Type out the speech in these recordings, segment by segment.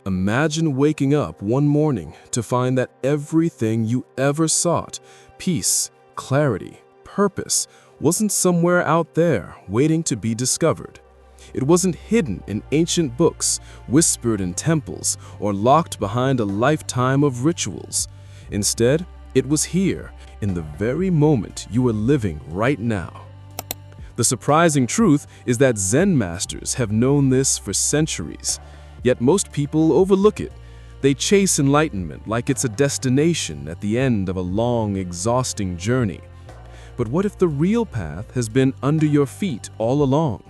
Imagine waking up one morning to find that everything you ever sought, peace, clarity, purpose, wasn't somewhere out there waiting to be discovered. It wasn't hidden in ancient books, whispered in temples, or locked behind a lifetime of rituals. Instead, it was here, in the very moment you are living right now. The surprising truth is that Zen masters have known this for centuries. Yet most people overlook it. They chase enlightenment like it's a destination at the end of a long, exhausting journey. But what if the real path has been under your feet all along?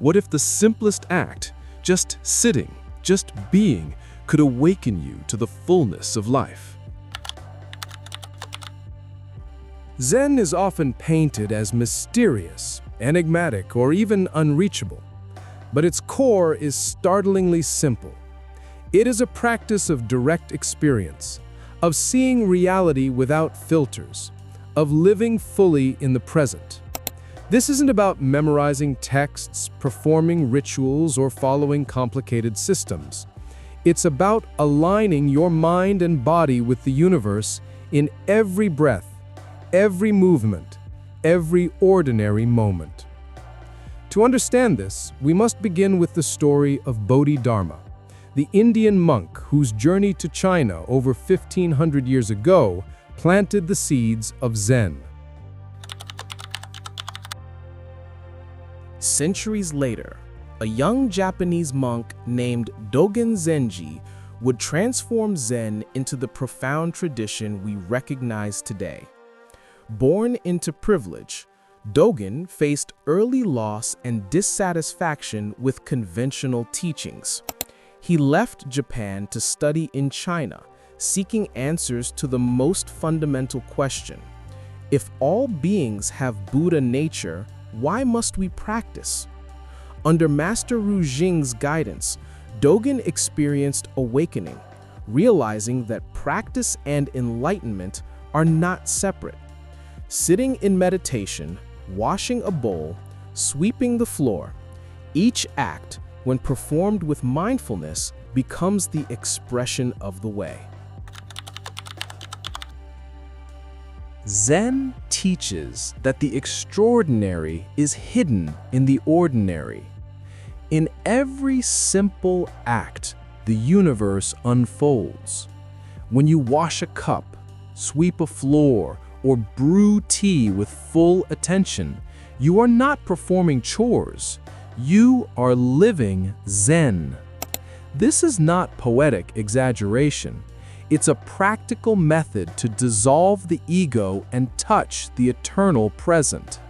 What if the simplest act, just sitting, just being, could awaken you to the fullness of life? Zen is often painted as mysterious, enigmatic, or even unreachable. But its core is startlingly simple. It is a practice of direct experience, of seeing reality without filters, of living fully in the present. This isn't about memorizing texts, performing rituals, or following complicated systems. It's about aligning your mind and body with the universe in every breath, every movement, every ordinary moment. To understand this, we must begin with the story of Bodhidharma, the Indian monk whose journey to China over 1500 years ago planted the seeds of Zen. Centuries later, a young Japanese monk named Dogen Zenji would transform Zen into the profound tradition we recognize today. Born into privilege, Dogen faced early loss and dissatisfaction with conventional teachings. He left Japan to study in China, seeking answers to the most fundamental question: if all beings have Buddha nature, why must we practice? Under Master Ru Jing's guidance, Dogen experienced awakening, realizing that practice and enlightenment are not separate. Sitting in meditation, washing a bowl, sweeping the floor, each act, when performed with mindfulness, becomes the expression of the way. Zen teaches that the extraordinary is hidden in the ordinary. In every simple act, the universe unfolds. When you wash a cup, sweep a floor, or brew tea with full attention, you are not performing chores. You are living Zen. This is not poetic exaggeration. It's a practical method to dissolve the ego and touch the eternal present.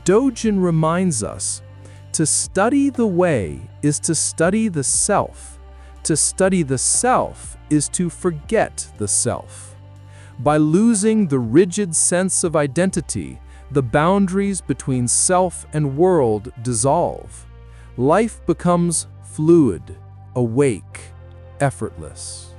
Dogen reminds us, to study the way is to study the self. To study the self is to forget the self. By losing the rigid sense of identity, the boundaries between self and world dissolve. Life becomes fluid, awake, effortless.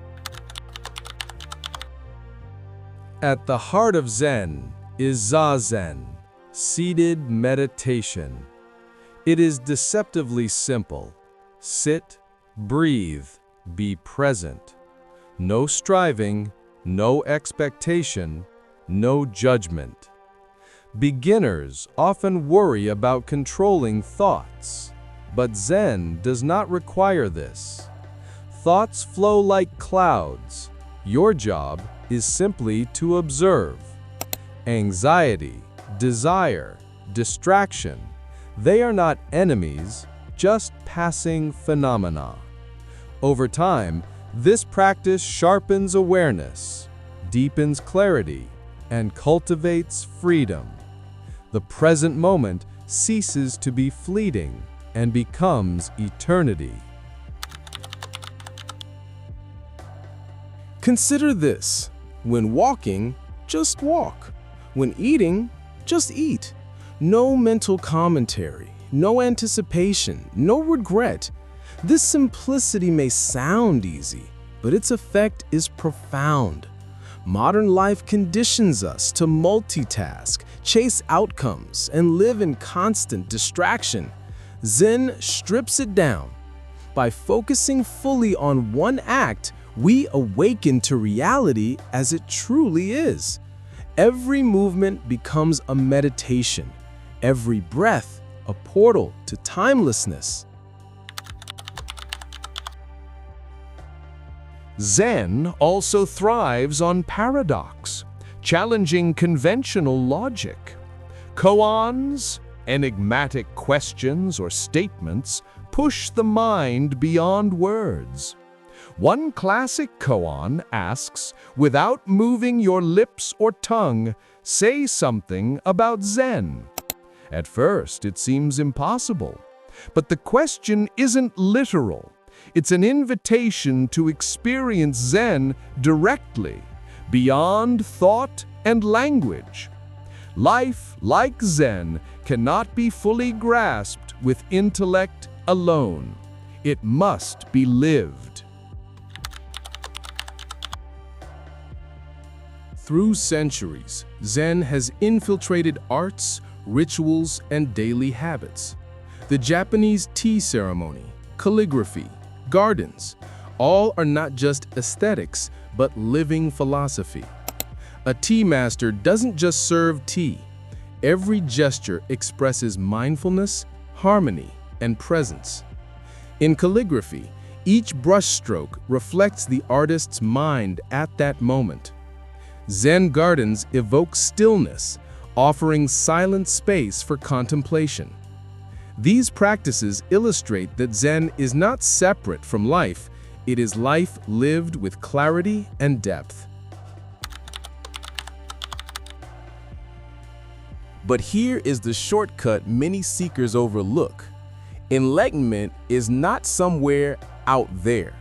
At the heart of Zen is Zazen, seated meditation. It is deceptively simple. Sit, breathe, be present. No striving, no expectation, no judgment. Beginners often worry about controlling thoughts, but Zen does not require this. Thoughts flow like clouds. Your job is simply to observe. Anxiety, desire, distraction, they are not enemies, just passing phenomena. Over time, this practice sharpens awareness, deepens clarity, and cultivates freedom. The present moment ceases to be fleeting and becomes eternity. Consider this: when walking, just walk. When eating, just eat. No mental commentary, no anticipation, no regret. This simplicity may sound easy, but its effect is profound. Modern life conditions us to multitask, chase outcomes, and live in constant distraction. Zen strips it down. By focusing fully on one act, we awaken to reality as it truly is. Every movement becomes a meditation, every breath a portal to timelessness. Zen also thrives on paradox, challenging conventional logic. Koans, enigmatic questions or statements, push the mind beyond words. One classic koan asks, without moving your lips or tongue, say something about Zen. At first, it seems impossible. But the question isn't literal. It's an invitation to experience Zen directly, beyond thought and language. Life, like Zen, cannot be fully grasped with intellect alone. It must be lived. Through centuries, Zen has infiltrated arts, rituals, and daily habits. The Japanese tea ceremony, calligraphy, gardens, all are not just aesthetics, but living philosophy. A tea master doesn't just serve tea. Every gesture expresses mindfulness, harmony, and presence. In calligraphy, each brushstroke reflects the artist's mind at that moment. Zen gardens evoke stillness, offering silent space for contemplation. These practices illustrate that Zen is not separate from life, it is life lived with clarity and depth. But here is the shortcut many seekers overlook. Enlightenment is not somewhere out there.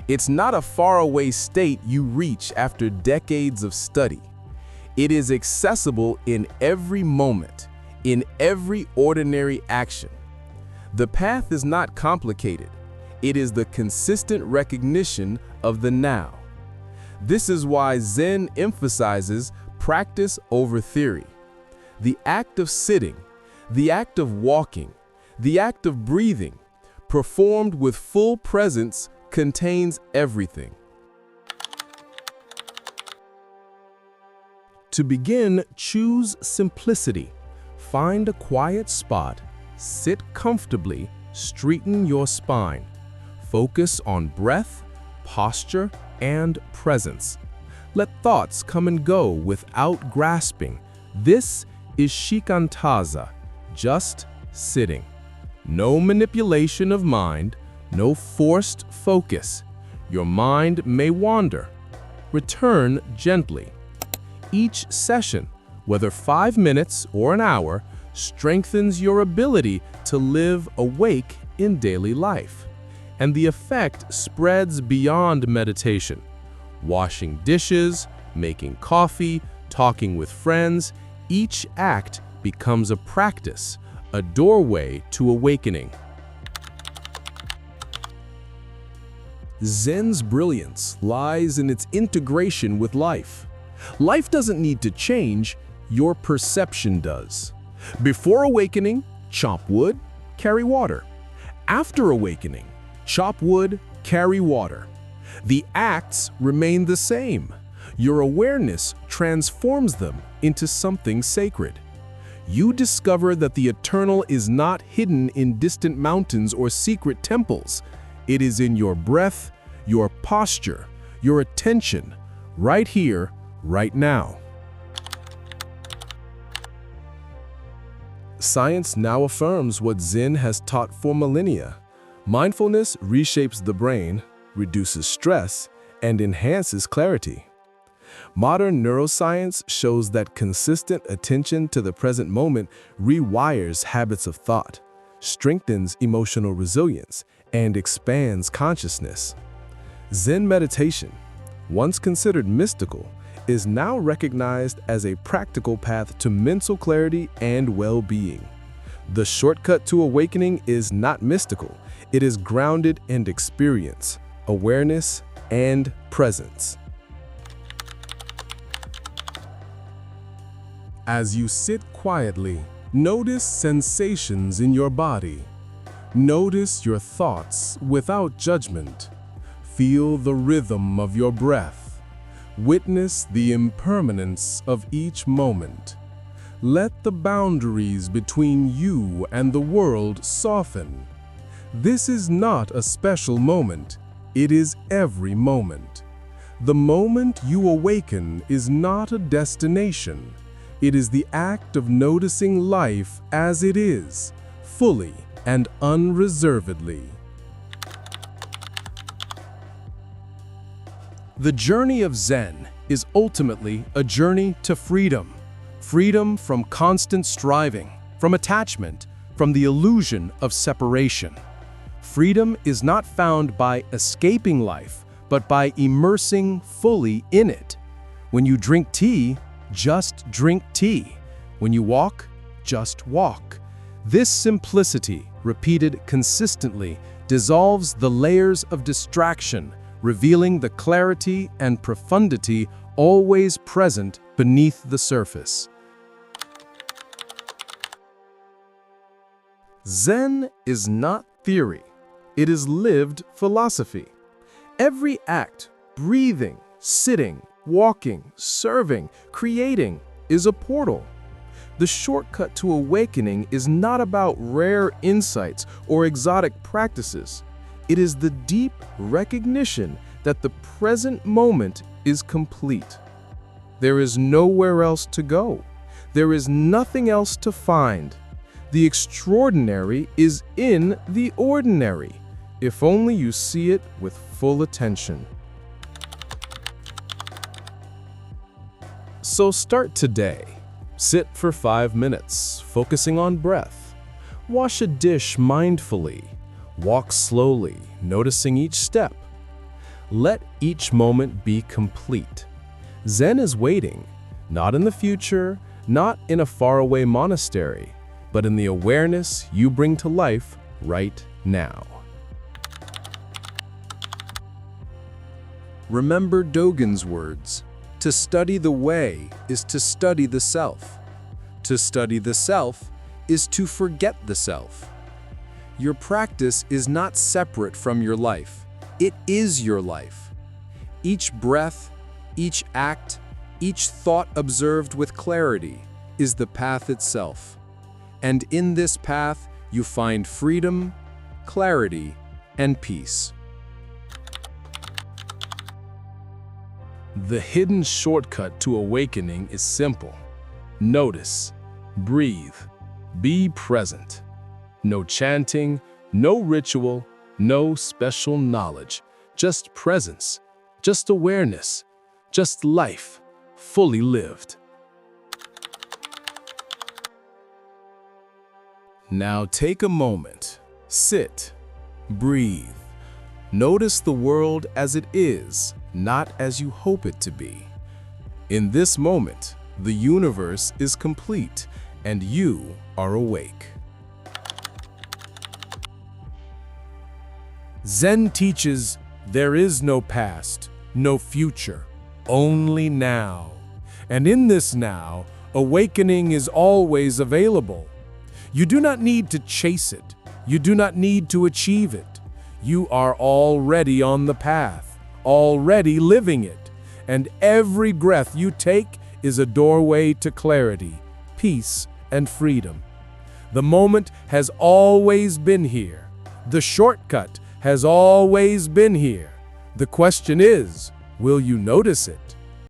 It's not a faraway state you reach after decades of study. It is accessible in every moment, in every ordinary action. The path is not complicated. It is the consistent recognition of the now. This is why Zen emphasizes practice over theory. The act of sitting, the act of walking, the act of breathing, performed with full presence, contains everything. To begin, choose simplicity. Find a quiet spot, sit comfortably, straighten your spine. Focus on breath, posture, and presence. Let thoughts come and go without grasping. This is shikantaza, just sitting. No manipulation of mind, no forced focus. Your mind may wander. Return gently. Each session, whether 5 minutes or an hour, strengthens your ability to live awake in daily life. And the effect spreads beyond meditation. Washing dishes, making coffee, talking with friends, each act becomes a practice, a doorway to awakening. Zen's brilliance lies in its integration with life. Life doesn't need to change, your perception does. Before awakening, chop wood, carry water. After awakening, chop wood, carry water. The acts remain the same. Your awareness transforms them into something sacred. You discover that the eternal is not hidden in distant mountains or secret temples. It is in your breath, your posture, your attention, right here, right now. Science now affirms what Zen has taught for millennia. Mindfulness reshapes the brain, reduces stress, and enhances clarity. Modern neuroscience shows that consistent attention to the present moment rewires habits of thought, strengthens emotional resilience, and expands consciousness. Zen meditation, once considered mystical, is now recognized as a practical path to mental clarity and well-being. The shortcut to awakening is not mystical, it is grounded in experience, awareness, and presence. As you sit quietly, notice sensations in your body. Notice your thoughts without judgment. Feel the rhythm of your breath. Witness the impermanence of each moment. Let the boundaries between you and the world soften. This is not a special moment. It is every moment. The moment you awaken is not a destination. It is the act of noticing life as it is, fully and unreservedly. The journey of Zen is ultimately a journey to freedom. Freedom from constant striving, from attachment, from the illusion of separation. Freedom is not found by escaping life, but by immersing fully in it. When you drink tea, just drink tea. When you walk, just walk. This simplicity, repeated consistently, dissolves the layers of distraction, revealing the clarity and profundity always present beneath the surface. Zen is not theory. It is lived philosophy. Every act, breathing, sitting, walking, serving, creating, is a portal. The shortcut to awakening is not about rare insights or exotic practices. It is the deep recognition that the present moment is complete. There is nowhere else to go. There is nothing else to find. The extraordinary is in the ordinary, if only you see it with full attention. So start today. Sit for 5 minutes, focusing on breath. Wash a dish mindfully. Walk slowly, noticing each step. Let each moment be complete. Zen is waiting, not in the future, not in a faraway monastery, but in the awareness you bring to life right now. Remember Dogen's words. To study the way is to study the self. To study the self is to forget the self. Your practice is not separate from your life. It is your life. Each breath, each act, each thought observed with clarity is the path itself. And in this path, you find freedom, clarity, and peace. The hidden shortcut to awakening is simple. Notice, breathe, be present. No chanting, no ritual, no special knowledge, just presence, just awareness, just life, fully lived. Now take a moment, sit, breathe. Notice the world as it is, not as you hope it to be. In this moment, the universe is complete and you are awake. Zen teaches there is no past, no future, only now. And in this now, awakening is always available. You do not need to chase it. You do not need to achieve it. You are already on the path, already living it. And every breath you take is a doorway to clarity, peace, and freedom. The moment has always been here. The shortcut has always been here. The question is, will you notice it?